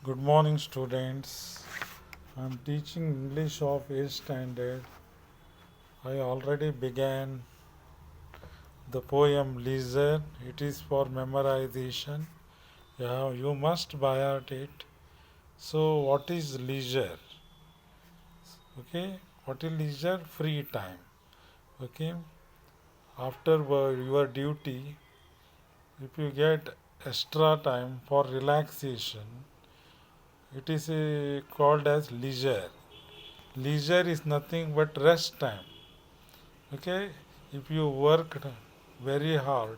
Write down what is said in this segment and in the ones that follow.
Good morning, students. I'm teaching English of 8th standard. I already began the poem Leisure. It is for memorization. Yeah, you must by heart it. So, what is leisure? Okay, what is leisure? Free time. Okay, after your duty, if you get extra time for relaxation, it is called as leisure. Leisure is nothing but rest time. Okay, if you worked very hard,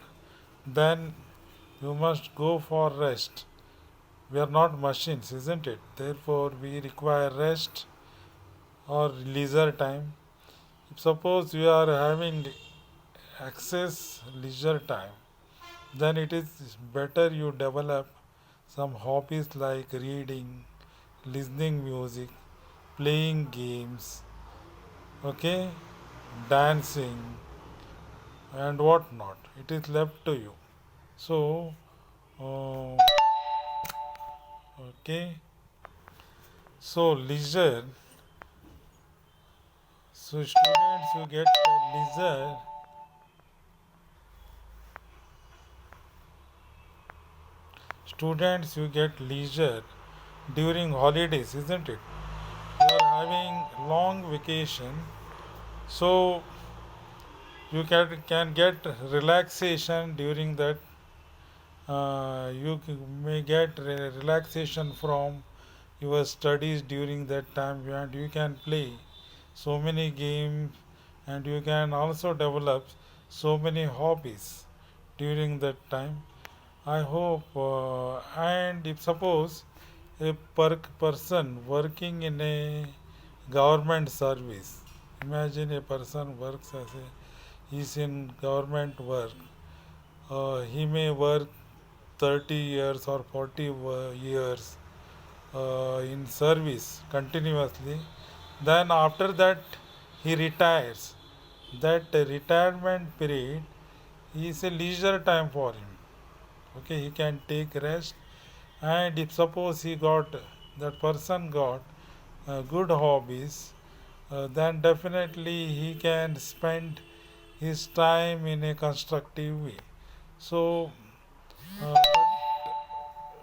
then you must go for rest. We are not machines, isn't it? Therefore, we require rest or leisure time. If suppose you are having excess leisure time, then it is better you develop some hobbies like reading, listening music, playing games, okay, dancing, and what not. It is left to you. So, uh, okay. So leisure. So students, you get leisure. Students, you get leisure during holidays, isn't it? You are having long vacation, so you can get relaxation during that. May get relaxation from your studies during that time, and you can play so many games, and you can also develop so many hobbies during that time. I hope, and if suppose a person working in a government service, imagine a person works as a he's in government work. He may work 30 years or 40 years in service continuously. Then after that he retires. That retirement period is a leisure time for him. Okay, he can take rest, and if suppose he got that person got good hobbies, then definitely he can spend his time in a constructive way. So,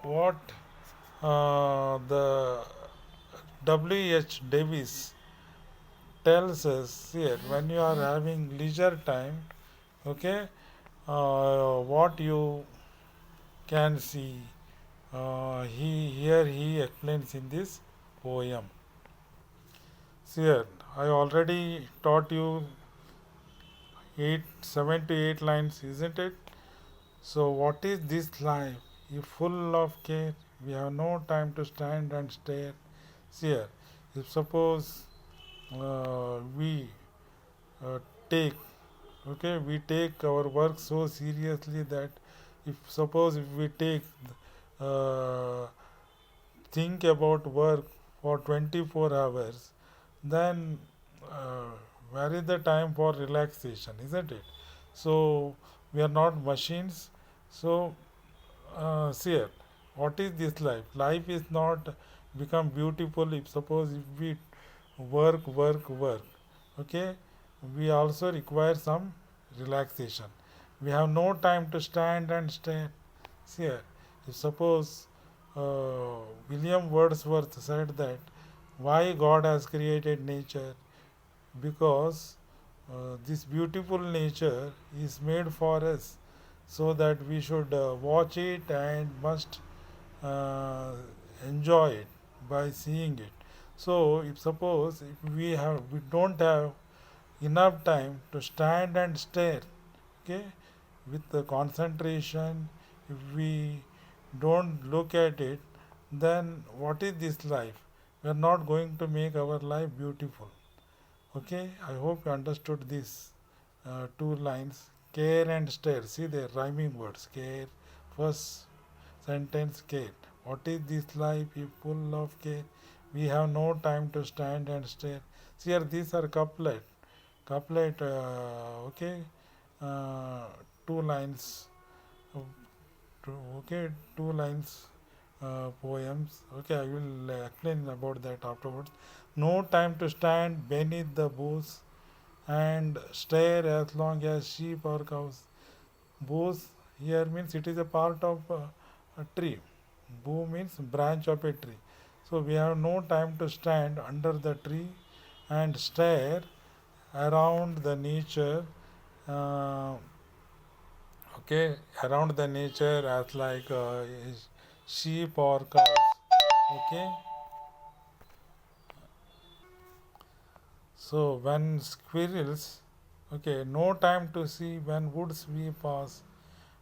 what the W.H. Davis tells us here, when you are having leisure time, okay, what you can see, he explains in this poem. See here, I already taught you 7 to 8 lines, isn't it? So, what is this life? If full of care, we have no time to stand and stare. See here, if suppose we uh, take, okay, we take our work so seriously that if suppose if we take uh, think about work for 24 hours, then uh, where is the time for relaxation, isn't it? So we are not machines. So see here, what is this life? Life is not become beautiful if suppose if we work. Okay, we also require some relaxation. We have no time to stand and stare. See here, if suppose William Wordsworth said that why God has created nature, because this beautiful nature is made for us, so that we should watch it and must uh, enjoy it by seeing it. So if suppose if we don't have enough time to stand and stare, okay, with the concentration, if we don't look at it, then what is this life? We are not going to make our life beautiful. Okay, I hope you understood this two lines. Care and stare. See the rhyming words. Care. First sentence care. What is this life if full of care? We have no time to stand and stare. See here, these are couplet. Couplet. Okay. Uh, two lines. Okay, two lines poems. Okay, I will explain about that afterwards. No time to stand beneath the boughs and stare as long as sheep or cows. Boughs here means it is a part of a tree. Bough means branch of a tree. So we have no time to stand under the tree and stare around the nature. Uh, okay, around the nature as like sheep or cows. Okay, so when squirrels, okay, no time to see when woods we pass,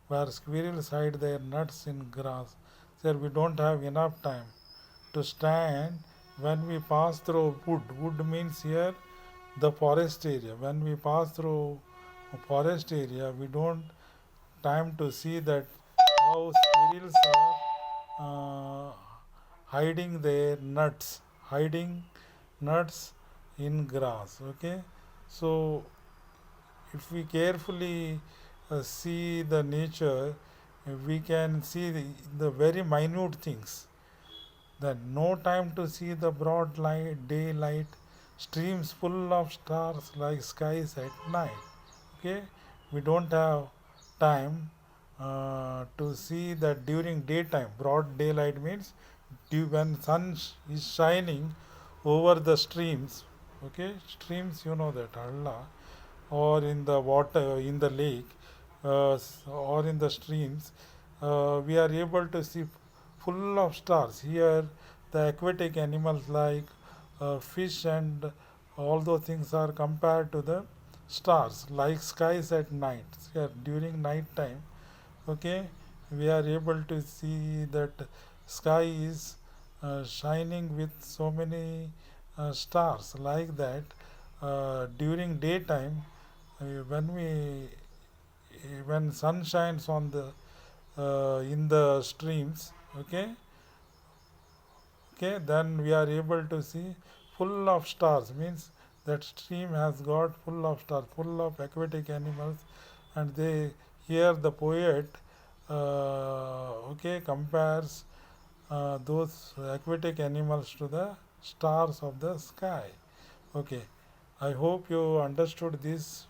where squirrels hide their nuts in grass. Sir, we don't have enough time to stand when we pass through wood. Wood means here the forest area. When we pass through a forest area, we don't time to see that how squirrels are hiding their nuts, hiding nuts in grass. Okay, so if we carefully see the nature, we can see the very minute things. Then no time to see the broad light, daylight, streams full of stars like skies at night. Okay, we don't have time to see that during daytime. Broad daylight means when sun is shining over the streams. Okay, streams, you know that Allah, or in the water, in the lake, or in the streams, we are able to see full of stars. Here, the aquatic animals like fish and all those things are compared to the stars, like skies at night. Here, during night time, okay, we are able to see that sky is shining with so many stars like that. During daytime, when we when sun shines on the in the streams, okay, okay, then we are able to see full of stars, means that stream has got full of stars, full of aquatic animals, and they here the poet okay, compares those aquatic animals to the stars of the sky. Okay, I hope you understood this.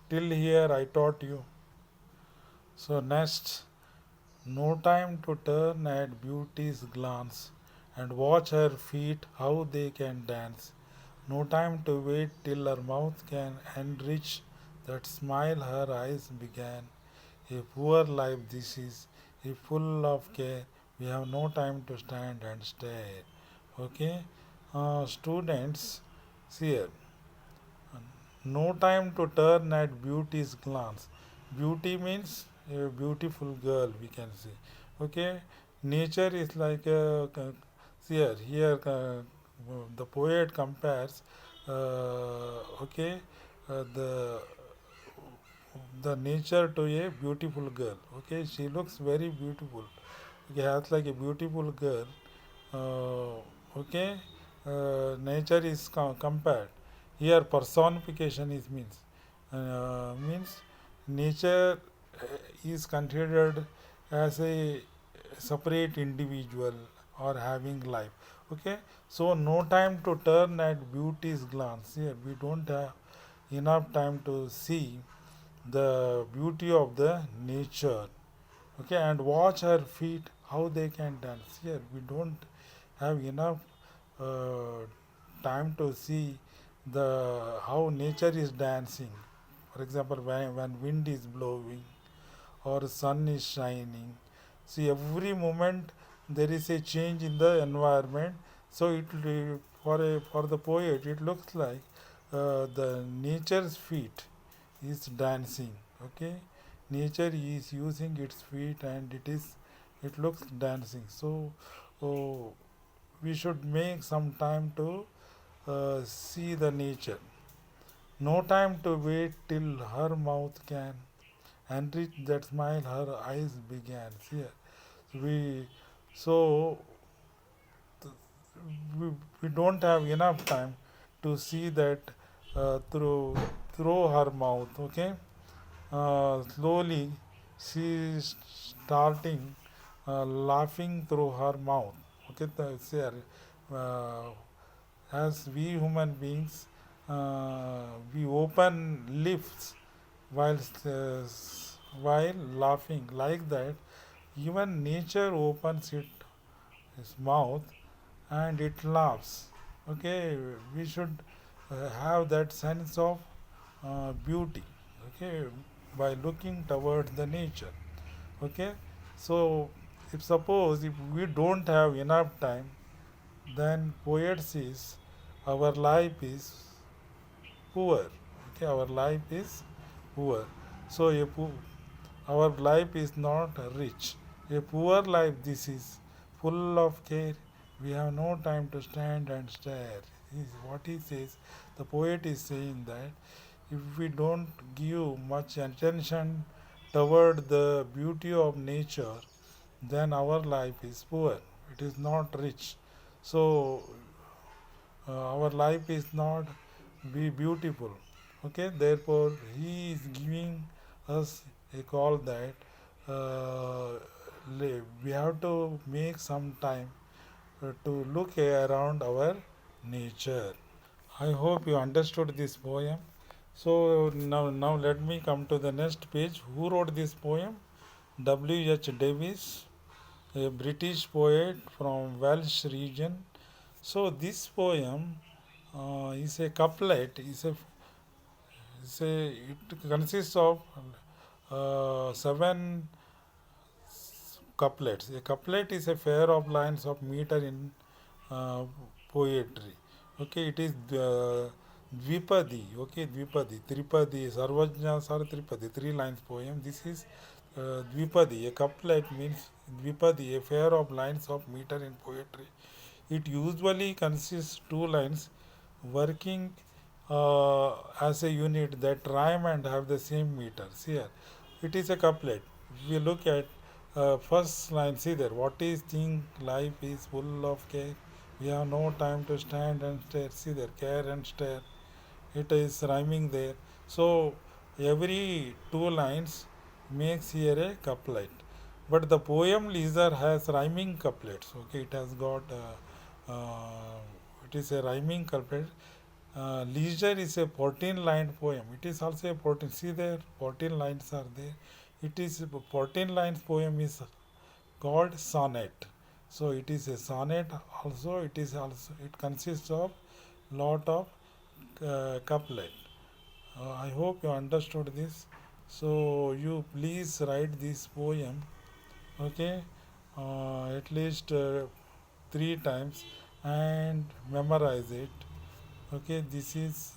Till here I taught you. So next, no time to turn at beauty's glance and watch her feet how they can dance. No time to wait till her mouth can enrich that smile her eyes began. A poor life this is, a full of care. We have no time to stand and stare. Okay, students, see here. No time to turn at beauty's glance. Beauty means a beautiful girl, we can say. Okay, nature is like a see here the poet compares okay the nature to a beautiful girl. Okay, she looks very beautiful. Okay, has like a beautiful girl. Okay, nature is compared. Here personification is means nature is considered as a separate individual or having life. Okay, so no time to turn at beauty's glance. Here we don't have enough time to see the beauty of the nature. Okay, and watch her feet how they can dance. Here we don't have enough uh, time to see the how nature is dancing. For example, when wind is blowing or sun is shining, see every moment there is a change in the environment. So for the poet it looks like the nature's feet is dancing. Okay, nature is using its feet and it looks dancing. So oh, we should make some time to see the nature. No time to wait till her mouth can enrich that smile her eyes began. See, we so we don't have enough time to see that through her mouth. Okay, slowly she is starting. laughing through her mouth. Okay, here, uh, as we human beings, we open lips while while laughing like that. Even nature opens its mouth and it laughs. Okay, we should have that sense of beauty. Okay, by looking towards the nature. Okay, so if suppose if we don't have enough time, then poet says our life is poor. Okay, our life is poor. So our life is not rich. A poor life this is, full of care. We have no time to stand and stare. What he says, the poet is saying that if we don't give much attention toward the beauty of nature, then our life is poor. It is not rich. So our life is not be beautiful. Okay, therefore he is giving us a call that we have to make some time to look around our nature. I hope you understood this poem. So now let me come to the next page. Who wrote this poem? W. H. Davis, a British poet from Welsh region. So this poem is a couplet. It consists of seven couplets. A couplet is a pair of lines of meter in uh, poetry. Okay, it is Dvipadi. Okay, Dvipadi, Tripadi, Sarvajna Sar Tripadi, three lines poem. This is Dvipadi. A couplet means Dvipadi, a pair of lines of meter in poetry. It usually consists two lines working as a unit that rhyme and have the same meters. Here, it is a couplet. If we look at first line, see there. What is think life is full of care. We have no time to stand and stare. See there, care and stare. It is rhyming there. So every two lines makes here a couplet. But the poem Leisure has rhyming couplets. Okay, it has got it is a rhyming couplet. Leisure is a 14 line poem. It is also a 14. See there, 14 lines are there. It is 14 lines poem is called sonnet. So it is a sonnet also. It consists of lot of couplet. I hope you understood this. So you please write this poem. Okay, at least three times and memorize it. Okay, this is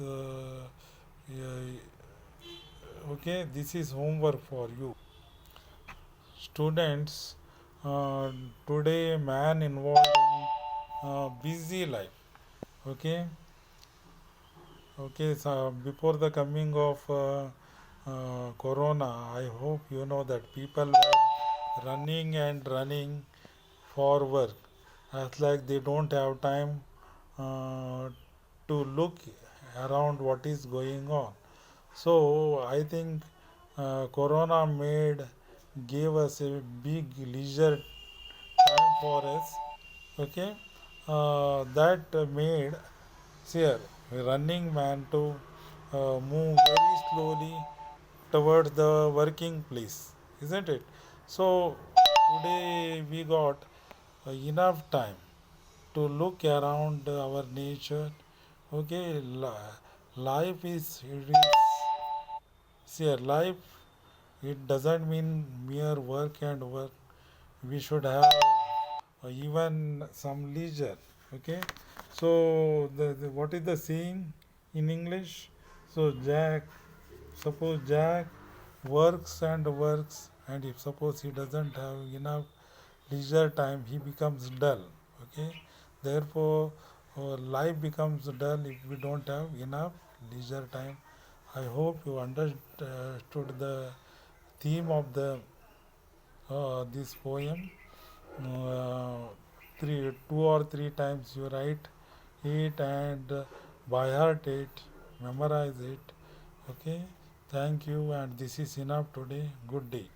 okay. This is homework for you, students. Uh, Today, man involved in busy life. Okay, okay. So before the coming of Corona, I hope you know that people were running and running for work. As like they don't have time uh, to look around what is going on. So I think Corona gave us a big leisure time for us. Okay, that made here running man to move very slowly towards the working place, isn't it? So today we got enough time to look around our nature. Okay, life is it is see life, it doesn't mean mere work and work. We should have even some leisure. Okay, so what is the saying in English? So suppose Jack works and works, and if suppose he doesn't have enough leisure time, he becomes dull. Okay, therefore life becomes dull if we don't have enough leisure time. I hope you understood the theme of the this poem. uh, two or three times you write it and by heart it, memorize it. Okay, thank you, and this is enough today. Good day.